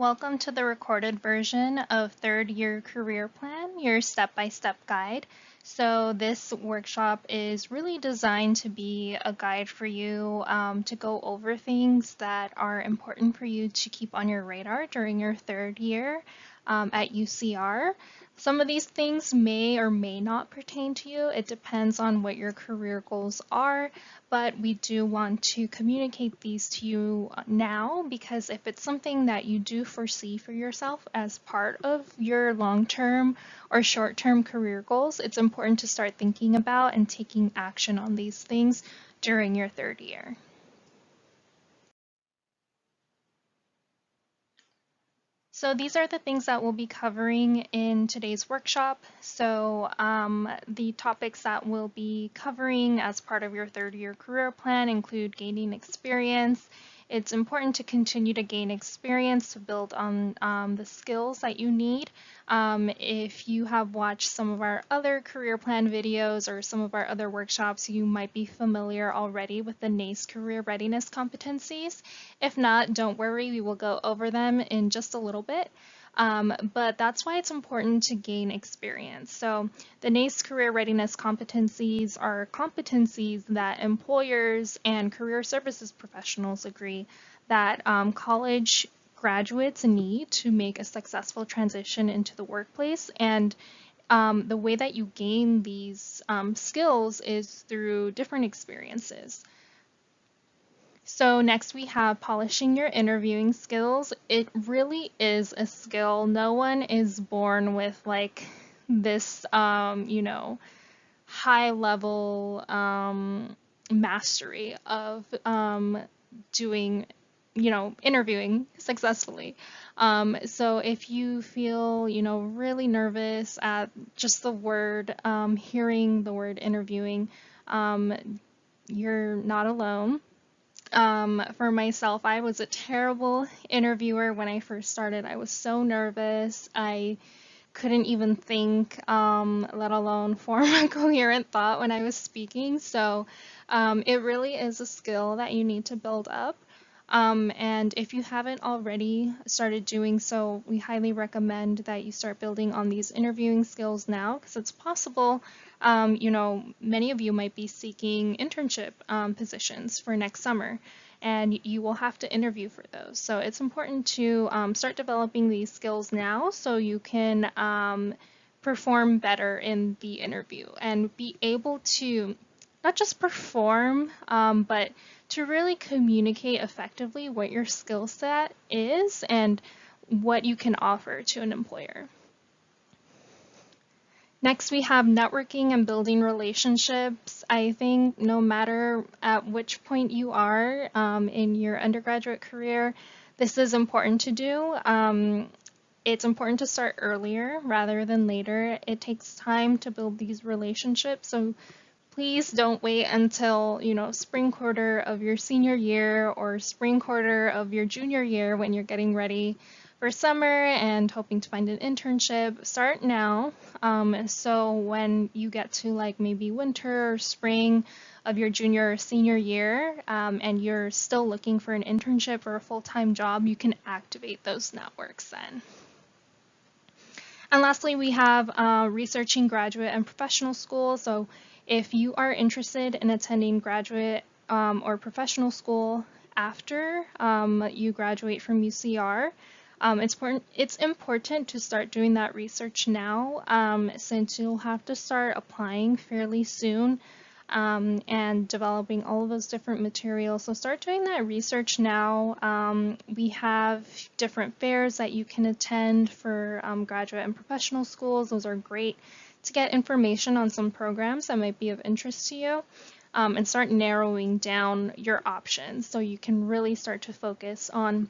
Welcome to the recorded version of Third Year Career Plan, your step-by-step guide. So this workshop is really designed to be a guide for you to go over things that are important for you to keep on your radar during your third year at UCR. Some of these things may or may not pertain to you. It depends on what your career goals are, but we do want to communicate these to you now because if it's something that you do foresee for yourself as part of your long-term or short-term career goals, it's important to start thinking about and taking action on these things during your third year. So these are the things that we'll be covering in today's workshop. So the topics that we'll be covering as part of your third year career plan include gaining experience. It's important to continue to gain experience to build on the skills that you need. If you have watched some of our other career plan videos or some of our other workshops, you might be familiar already with the NACE career readiness competencies. If not, don't worry, we will go over them in just a little bit. But that's why it's important to gain experience. So the NACE career readiness competencies are competencies that employers and career services professionals agree that college graduates need to make a successful transition into the workplace. And the way that you gain these skills is through different experiences. So next we have polishing your interviewing skills. It really is a skill. No one is born with like this, high level mastery of doing, interviewing successfully. So if you feel, really nervous at just the word, hearing the word interviewing, you're not alone. For myself, I was a terrible interviewer when I first started. I was so nervous. I couldn't even think, let alone form a coherent thought when I was speaking. So it really is a skill that you need to build up. And if you haven't already started doing so, we highly recommend that you start building on these interviewing skills now because it's possible, many of you might be seeking internship positions for next summer and you will have to interview for those. So it's important to start developing these skills now so you can perform better in the interview and be able to not just perform, but to really communicate effectively what your skill set is and what you can offer to an employer. Next, we have networking and building relationships. I think no matter at which point you are in your undergraduate career, this is important to do. It's important to start earlier rather than later. It takes time to build these relationships, so please don't wait until, spring quarter of your senior year or spring quarter of your junior year when you're getting ready for summer and hoping to find an internship. Start now, so when you get to like maybe winter or spring of your junior or senior year, and you're still looking for an internship or a full-time job, you can activate those networks then. And lastly, we have researching graduate and professional school. So if you are interested in attending graduate or professional school after you graduate from UCR, it's important to start doing that research now since you'll have to start applying fairly soon and developing all of those different materials. So start doing that research now. We have different fairs that you can attend for graduate and professional schools. Those are great to get information on some programs that might be of interest to you and start narrowing down your options so you can really start to focus on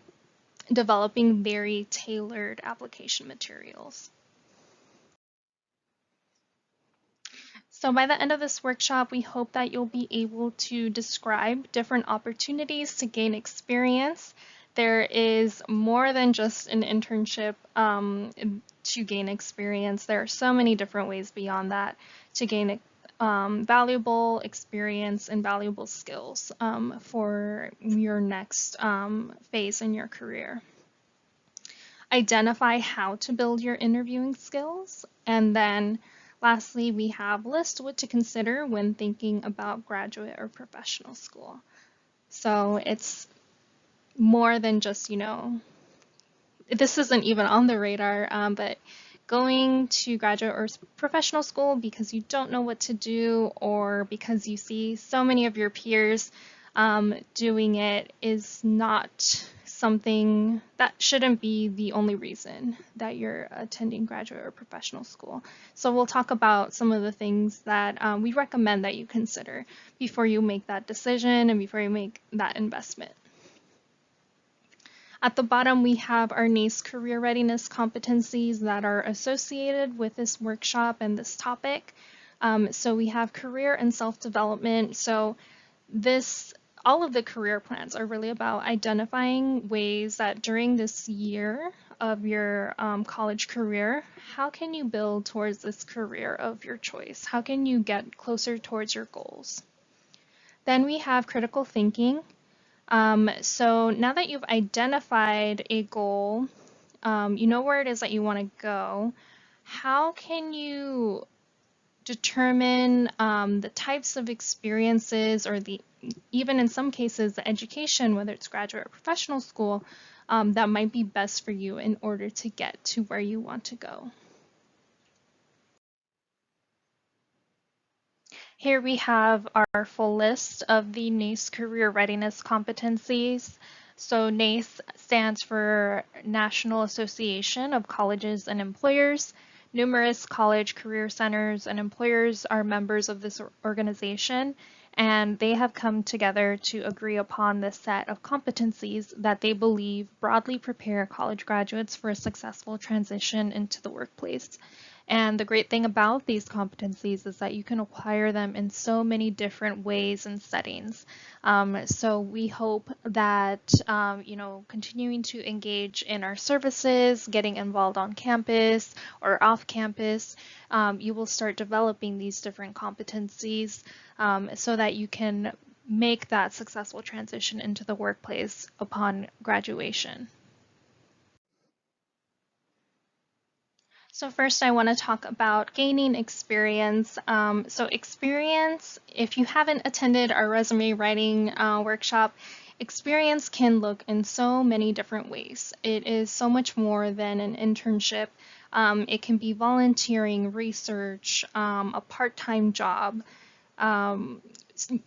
developing very tailored application materials. So by the end of this workshop, we hope that you'll be able to describe different opportunities to gain experience. There is more than just an internship to gain experience. There are so many different ways beyond that to gain valuable experience and valuable skills for your next phase in your career. identify how to build your interviewing skills. And then lastly, we have list what to consider when thinking about graduate or professional school. So it's more than just, this isn't even on the radar, but going to graduate or professional school because you don't know what to do or because you see so many of your peers doing it is not something that shouldn't be the only reason that you're attending graduate or professional school. So we'll talk about some of the things that we recommend that you consider before you make that decision and before you make that investment. At the bottom, we have our NACE career readiness competencies that are associated with this workshop and this topic. So we have career and self-development. So all of the career plans are really about identifying ways that during this year of your college career, how can you build towards this career of your choice? How can you get closer towards your goals? Then we have critical thinking. So now that you've identified a goal, you know where it is that you want to go, how can you determine the types of experiences or even in some cases, the education, whether it's graduate or professional school, that might be best for you in order to get to where you want to go? Here we have our full list of the NACE career readiness competencies. So NACE stands for National Association of Colleges and Employers. Numerous college career centers and employers are members of this organization, and they have come together to agree upon this set of competencies that they believe broadly prepare college graduates for a successful transition into the workplace. And the great thing about these competencies is that you can acquire them in so many different ways and settings. So we hope that, continuing to engage in our services, getting involved on campus or off campus, you will start developing these different competencies so that you can make that successful transition into the workplace upon graduation. So first I want to talk about gaining experience. So experience, if you haven't attended our resume writing workshop, experience can look in so many different ways. It is so much more than an internship. It can be volunteering, research, a part-time job,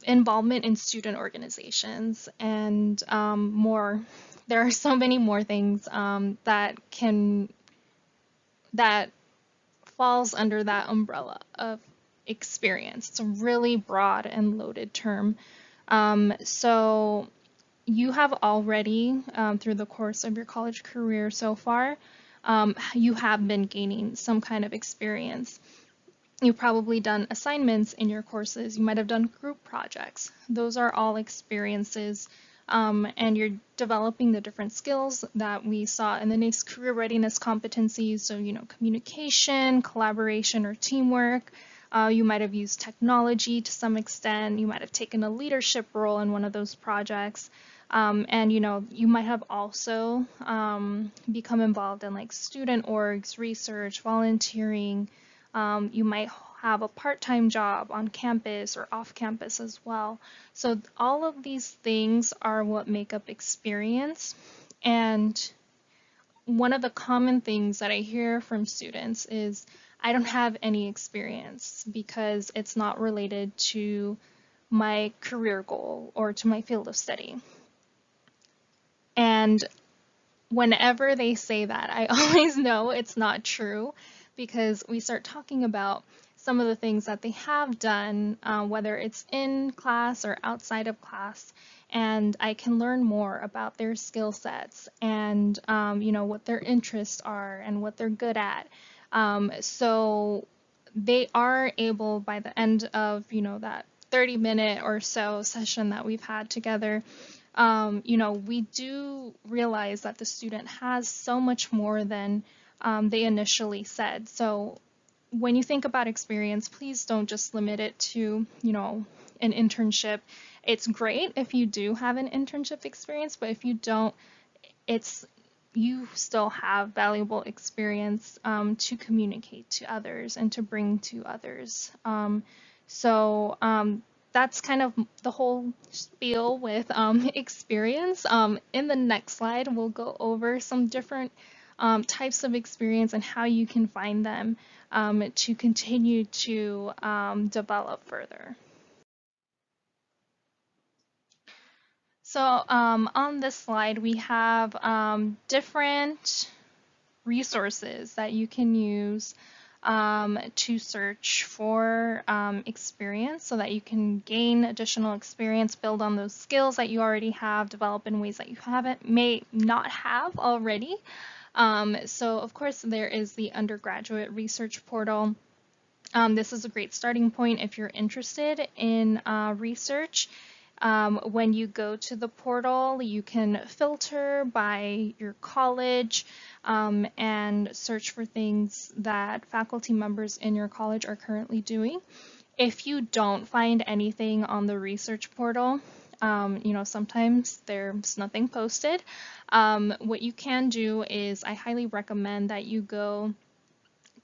involvement in student organizations, and more. There are so many more things that falls under that umbrella of experience. It's a really broad and loaded term. So you have already, through the course of your college career so far, you have been gaining some kind of experience. You've probably done assignments in your courses. You might have done group projects. Those are all experiences, and you're developing the different skills that we saw in the NACE career readiness competencies. So, communication, collaboration, or teamwork. You might have used technology to some extent. You might have taken a leadership role in one of those projects. And you might have also become involved in like student orgs, research, volunteering. You might have a part-time job on campus or off campus as well. So all of these things are what make up experience. And one of the common things that I hear from students is, I don't have any experience because it's not related to my career goal or to my field of study. And whenever they say that, I always know it's not true, because we start talking about some of the things that they have done, whether it's in class or outside of class, and I can learn more about their skill sets and what their interests are and what they're good at. So they are able, by the end of that 30-minute or so session that we've had together, we do realize that the student has so much more than they initially said. So when you think about experience, please don't just limit it to, an internship. It's great if you do have an internship experience, but if you don't, it's you still have valuable experience to communicate to others and to bring to others. So that's kind of the whole spiel with experience. In the next slide, we'll go over some different types of experience and how you can find them to continue to develop further. So on this slide, we have different resources that you can use to search for experience so that you can gain additional experience, build on those skills that you already have, develop in ways that you may not have already. So of course there is the undergraduate research portal. This is a great starting point if you're interested in research. When you go to the portal, you can filter by your college and search for things that faculty members in your college are currently doing. If you don't find anything on the research portal, sometimes there's nothing posted. What you can do is I highly recommend that you go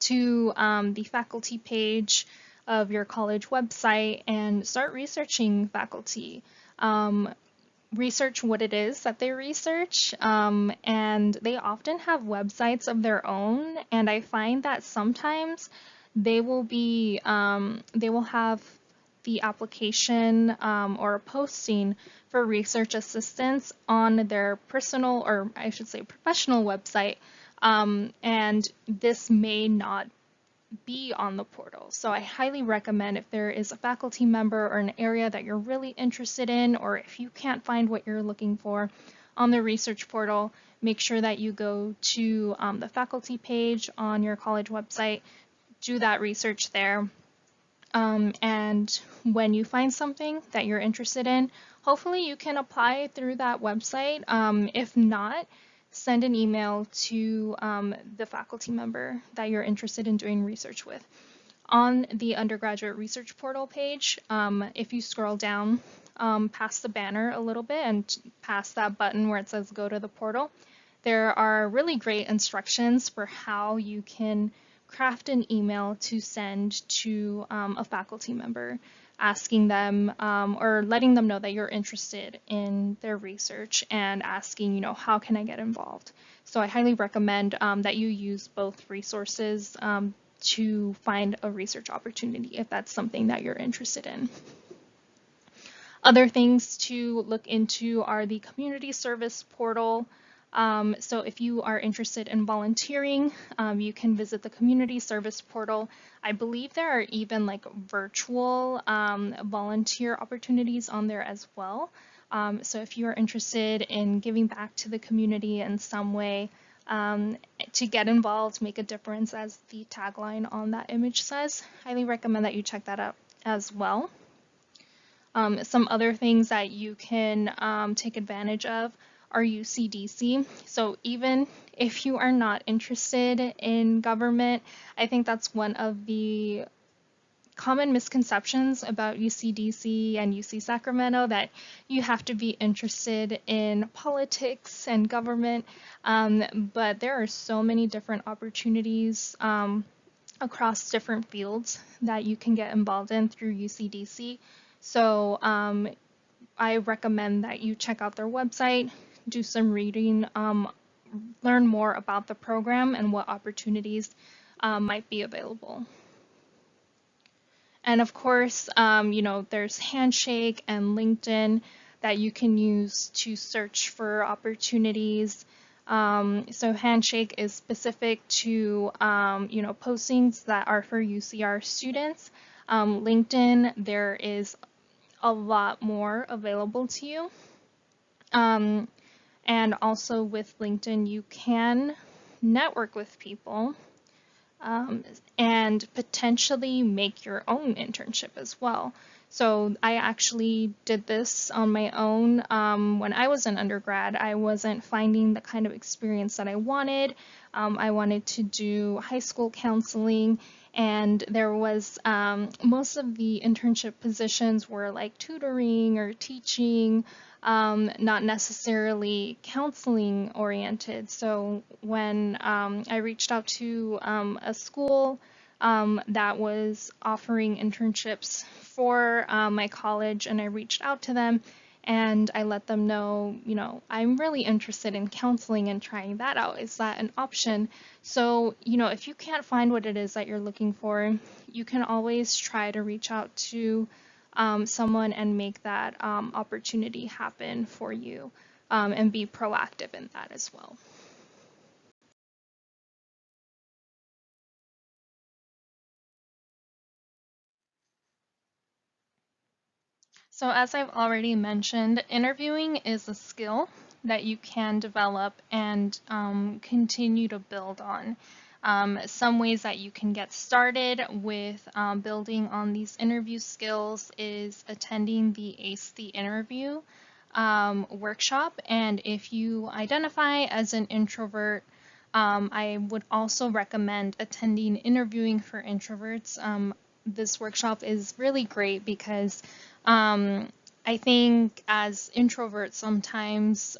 to the faculty page of your college website and start researching faculty. Research what it is that they research, and they often have websites of their own, and I find that sometimes they will have the application or a posting for research assistance on their personal, or I should say professional website, and this may not be on the portal. So I highly recommend if there is a faculty member or an area that you're really interested in, or if you can't find what you're looking for on the research portal, make sure that you go to the faculty page on your college website, do that research there. And when you find something that you're interested in, hopefully you can apply through that website. If not, send an email to the faculty member that you're interested in doing research with. On the undergraduate research portal page, if you scroll down past the banner a little bit and past that button where it says go to the portal, there are really great instructions for how you can craft an email to send to a faculty member, asking them or letting them know that you're interested in their research and asking, how can I get involved? So I highly recommend that you use both resources to find a research opportunity if that's something that you're interested in. Other things to look into are the community service portal. So if you are interested in volunteering, you can visit the community service portal. I believe there are even like virtual volunteer opportunities on there as well. So if you are interested in giving back to the community in some way, to get involved, make a difference, as the tagline on that image says, highly recommend that you check that out as well. Some other things that you can take advantage of are UCDC. So even if you are not interested in government, I think that's one of the common misconceptions about UCDC and UC Sacramento, that you have to be interested in politics and government, but there are so many different opportunities across different fields that you can get involved in through UCDC. So I recommend that you check out their website, do some reading, learn more about the program and what opportunities might be available. And of course, there's Handshake and LinkedIn that you can use to search for opportunities. So Handshake is specific to, postings that are for UCR students. LinkedIn, there is a lot more available to you. And also with LinkedIn, you can network with people and potentially make your own internship as well. So I actually did this on my own. When I was an undergrad, I wasn't finding the kind of experience that I wanted. I wanted to do high school counseling, And there was most of the internship positions were like tutoring or teaching, not necessarily counseling oriented. So when I reached out to a school that was offering internships for my college, and I reached out to them and I let them know, I'm really interested in counseling and trying that out. Is that an option? So, if you can't find what it is that you're looking for, you can always try to reach out to someone and make that opportunity happen for you, and be proactive in that as well. So, as I've already mentioned, interviewing is a skill that you can develop and continue to build on. Some ways that you can get started with building on these interview skills is attending the ACE the Interview workshop. And if you identify as an introvert, I would also recommend attending Interviewing for Introverts. This workshop is really great because I think as introverts, sometimes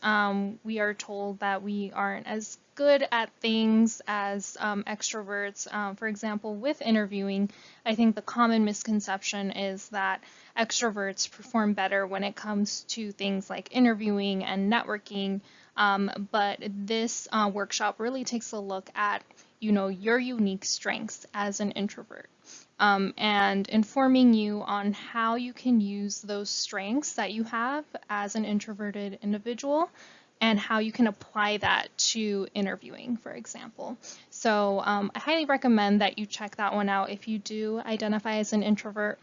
we are told that we aren't as good at things as extroverts. For example, with interviewing, I think the common misconception is that extroverts perform better when it comes to things like interviewing and networking. But this workshop really takes a look at, your unique strengths as an introvert, and informing you on how you can use those strengths that you have as an introverted individual and how you can apply that to interviewing, for example. So I highly recommend that you check that one out if you do identify as an introvert.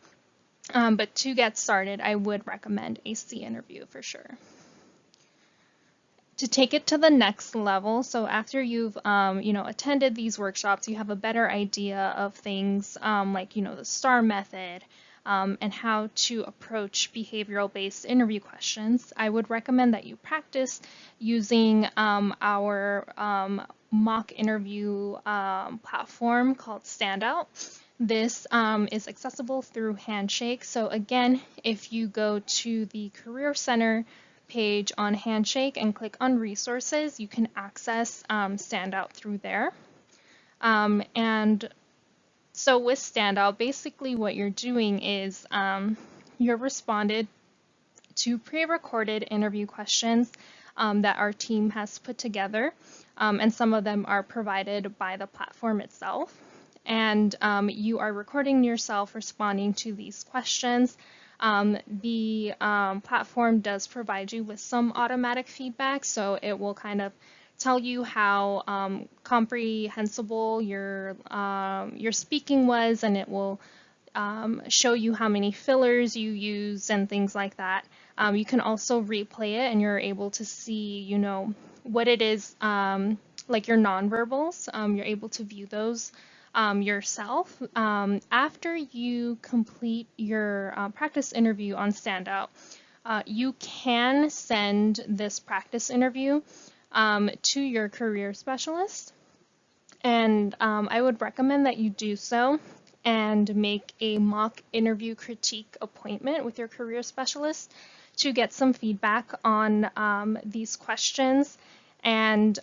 But to get started, I would recommend a C interview for sure. To take it to the next level, so after you've attended these workshops, you have a better idea of things like the STAR method, and how to approach behavioral-based interview questions. I would recommend that you practice using our mock interview platform called Standout. This is accessible through Handshake. So again, if you go to the Career Center page on Handshake and click on resources, you can access Standout through there. And so with Standout, basically what you're doing is you're responded to pre-recorded interview questions that our team has put together, and some of them are provided by the platform itself. And you are recording yourself responding to these questions. The platform does provide you with some automatic feedback, so it will kind of tell you how comprehensible your speaking was, and it will show you how many fillers you use and things like that. You can also replay it, and you're able to see, what it is, like your nonverbals. You're able to view those yourself. After you complete your practice interview on Standout, you can send this practice interview to your career specialist. And I would recommend that you do so and make a mock interview critique appointment with your career specialist to get some feedback on these questions. And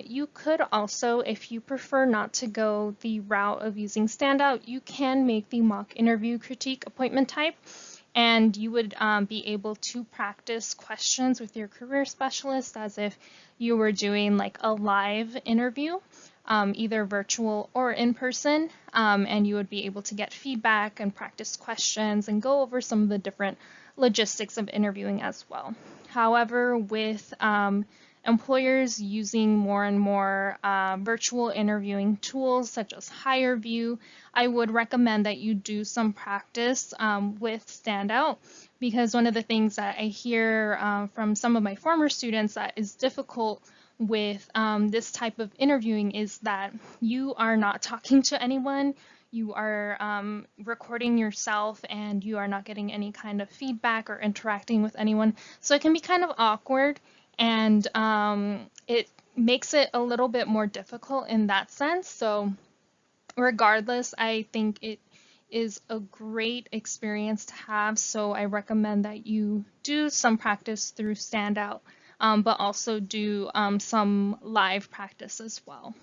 you could also, if you prefer not to go the route of using Standout, you can make the mock interview critique appointment type, and you would be able to practice questions with your career specialist as if you were doing like a live interview, either virtual or in person, and you would be able to get feedback and practice questions and go over some of the different logistics of interviewing as well. However, with employers using more and more virtual interviewing tools such as HireVue, I would recommend that you do some practice with Standout, because one of the things that I hear from some of my former students that is difficult with this type of interviewing is that you are not talking to anyone. You are recording yourself and you are not getting any kind of feedback or interacting with anyone. So it can be kind of awkward, and it makes it a little bit more difficult in that sense. So regardless, I think it is a great experience to have. So I recommend that you do some practice through Standout, but also do some live practice as well.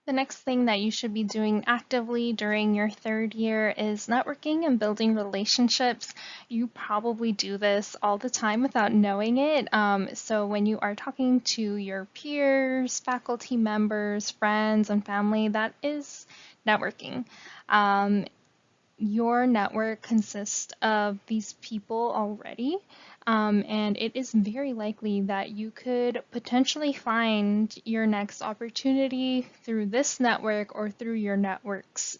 The next thing that you should be doing actively during your third year is networking and building relationships. You probably do this all the time without knowing it. So when you are talking to your peers, faculty members, friends, and family, that is networking. Um, your network consists of these people already, and it is very likely that you could potentially find your next opportunity through this network or through your networks.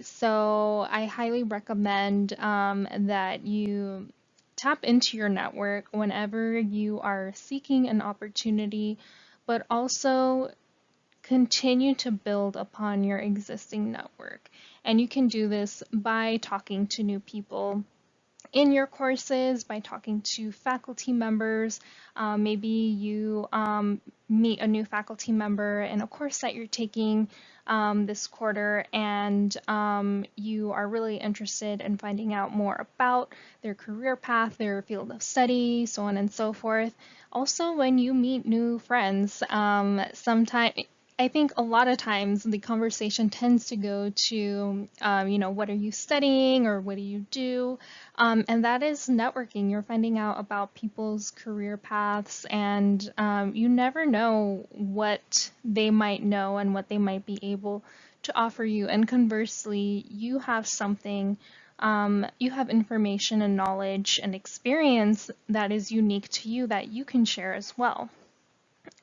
So I highly recommend that you tap into your network whenever you are seeking an opportunity, but also continue to build upon your existing network. And you can do this by talking to new people in your courses, by talking to faculty members. Maybe you meet a new faculty member in a course that you're taking this quarter, and you are really interested in finding out more about their career path, their field of study, so on and so forth. Also, when you meet new friends, sometimes I think a lot of times the conversation tends to go to, what are you studying or what do you do? And that is networking. You're finding out about people's career paths, and you never know what they might know and what they might be able to offer you. And conversely, you have something, you have information and knowledge and experience that is unique to you that you can share as well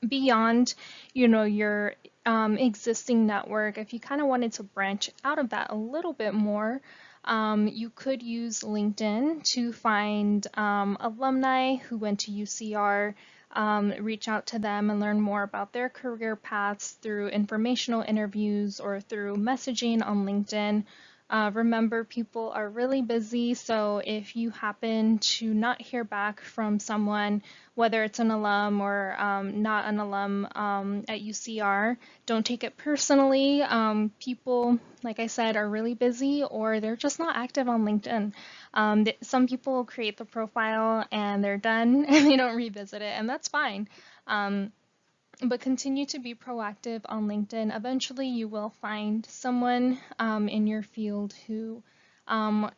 beyond, your existing network. If you kind of wanted to branch out of that a little bit more, you could use LinkedIn to find alumni who went to UCR, reach out to them and learn more about their career paths through informational interviews or through messaging on LinkedIn. Remember, people are really busy, so if you happen to not hear back from someone, whether it's an alum or not an alum at UCR, don't take it personally. People, like I said, are really busy or they're just not active on LinkedIn. Some people create the profile and they're done and they don't revisit it, and that's fine. But continue to be proactive on LinkedIn. Eventually, you will find someone in your field who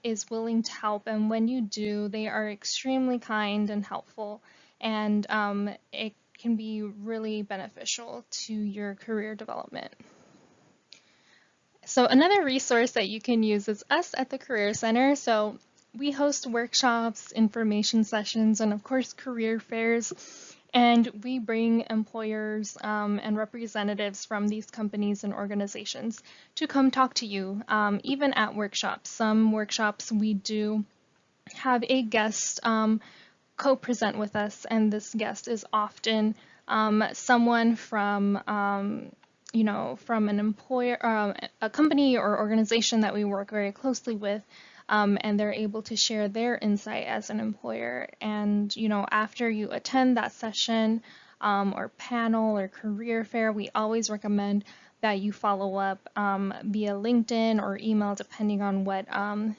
is willing to help. And when you do, they are extremely kind and helpful. And it can be really beneficial to your career development. So another resource that you can use is us at the Career Center. So we host workshops, information sessions, and of course, career fairs. And we bring employers and representatives from these companies and organizations to come talk to you, even at workshops. Some workshops we do have a guest co-present with us, and this guest is often someone from from an employer, a company or organization that we work very closely with, and they're able to share their insight as an employer. And after you attend that session or panel or career fair, we always recommend that you follow up via LinkedIn or email, depending on what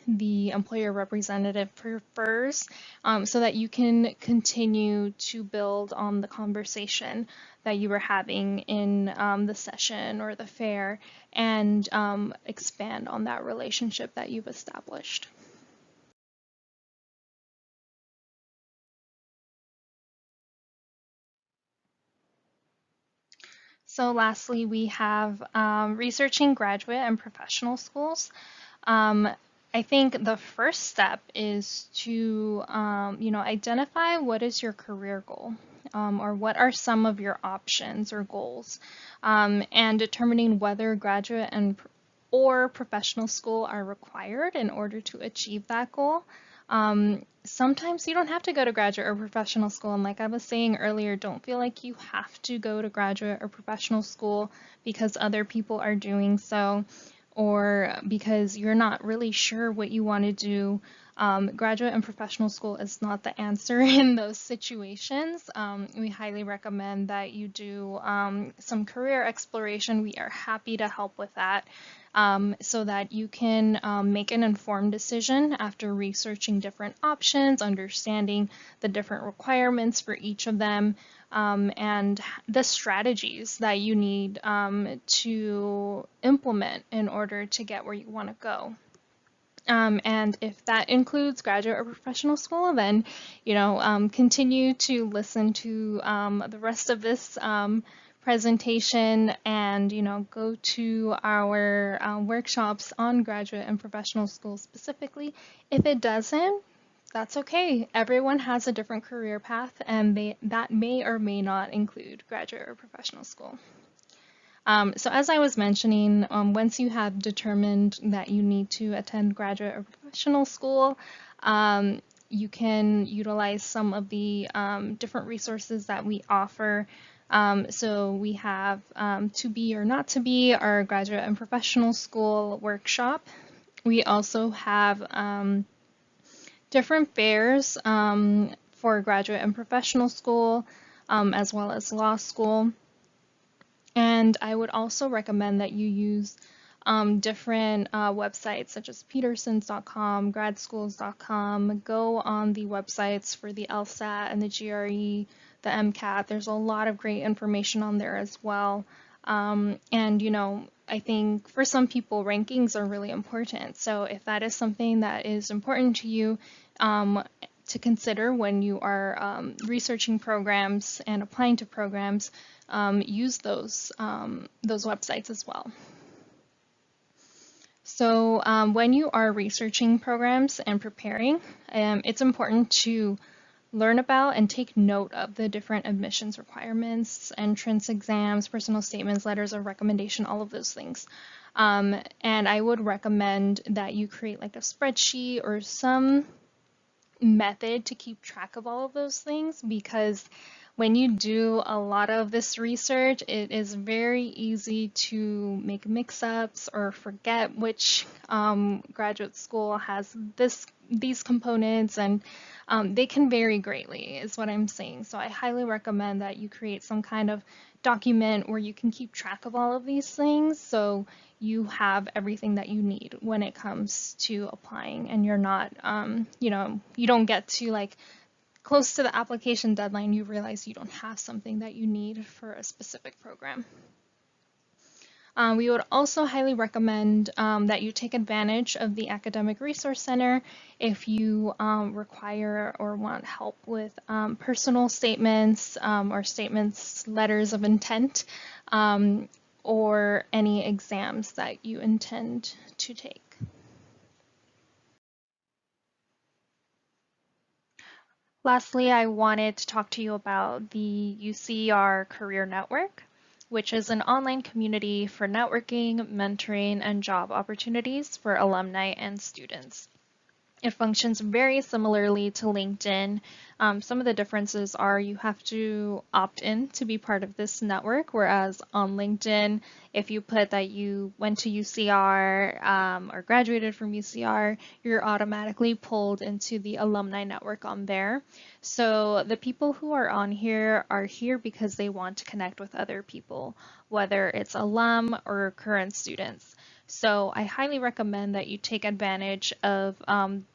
the employer representative prefers, so that you can continue to build on the conversation that you were having in the session or the fair, and expand on that relationship that you've established. So lastly, we have researching graduate and professional schools. Um, I think the first step is to, identify what is your career goal, or what are some of your options or goals, and determining whether graduate and or professional school are required in order to achieve that goal. Sometimes you don't have to go to graduate or professional school, and like I was saying earlier, don't feel like you have to go to graduate or professional school because other people are doing so, or because you're not really sure what you want to do. Graduate and professional school is not the answer in those situations. We highly recommend that you do some career exploration. We are happy to help with that so that you can make an informed decision after researching different options, understanding the different requirements for each of them, and the strategies that you need to implement in order to get where you want to go. And if that includes graduate or professional school, then, continue to listen to the rest of this presentation and, go to our workshops on graduate and professional school specifically. If it doesn't, that's okay. Everyone has a different career path, and that may or may not include graduate or professional school. So as I was mentioning, once you have determined that you need to attend graduate or professional school, you can utilize some of the different resources that we offer. So we have To Be or Not to Be, our graduate and professional school workshop. We also have different fairs for graduate and professional school, as well as law school. And I would also recommend that you use different websites such as petersons.com, gradschools.com. Go on the websites for the LSAT and the GRE, the MCAT. There's a lot of great information on there as well. And I think for some people, rankings are really important. So if that is something that is important to you, to consider when you are researching programs and applying to programs, use those websites as well. So when you are researching programs and preparing, it's important to learn about and take note of the different admissions requirements, entrance exams, personal statements, letters of recommendation, all of those things. And I would recommend that you create like a spreadsheet or some method to keep track of all of those things, because when you do a lot of this research, it is very easy to make mix-ups or forget which graduate school has these components, and they can vary greatly, is what I'm saying. So I highly recommend that you create some kind of document where you can keep track of all of these things, so you have everything that you need when it comes to applying, and you're not, you don't get to like close to the application deadline, you realize you don't have something that you need for a specific program. We would also highly recommend that you take advantage of the Academic Resource Center if you require or want help with personal statements or statements, letters of intent, or any exams that you intend to take. Lastly, I wanted to talk to you about the UCR Career Network, which is an online community for networking, mentoring, and job opportunities for alumni and students. It functions very similarly to LinkedIn. Some of the differences are you have to opt in to be part of this network, whereas on LinkedIn, if you put that you went to UCR or graduated from UCR, you're automatically pulled into the alumni network on there. So the people who are here because they want to connect with other people, whether it's alum or current students. So I highly recommend that you take advantage of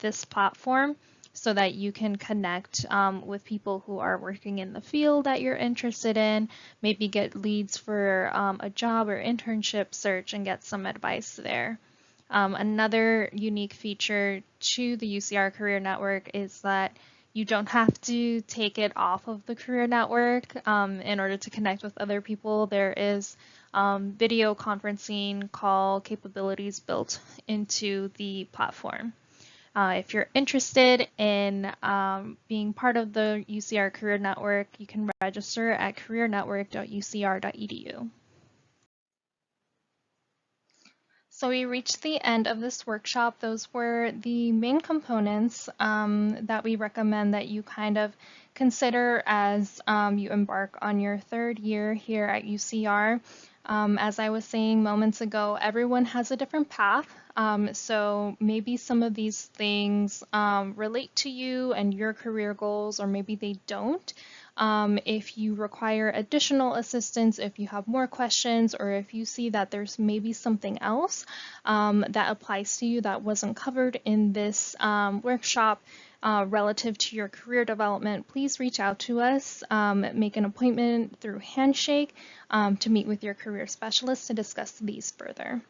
this platform so that you can connect with people who are working in the field that you're interested in, maybe get leads for a job or internship search and get some advice there. Another unique feature to the UCR Career Network is that you don't have to take it off of the Career Network in order to connect with other people. There is video conferencing call capabilities built into the platform. If you're interested in being part of the UCR Career Network, you can register at careernetwork.ucr.edu. So we reached the end of this workshop. Those were the main components that we recommend that you kind of consider as you embark on your third year here at UCR. As I was saying moments ago, everyone has a different path. So maybe some of these things relate to you and your career goals, or maybe they don't. If you require additional assistance, if you have more questions, or if you see that there's maybe something else that applies to you that wasn't covered in this workshop relative to your career development, please reach out to us, make an appointment through Handshake to meet with your career specialist to discuss these further.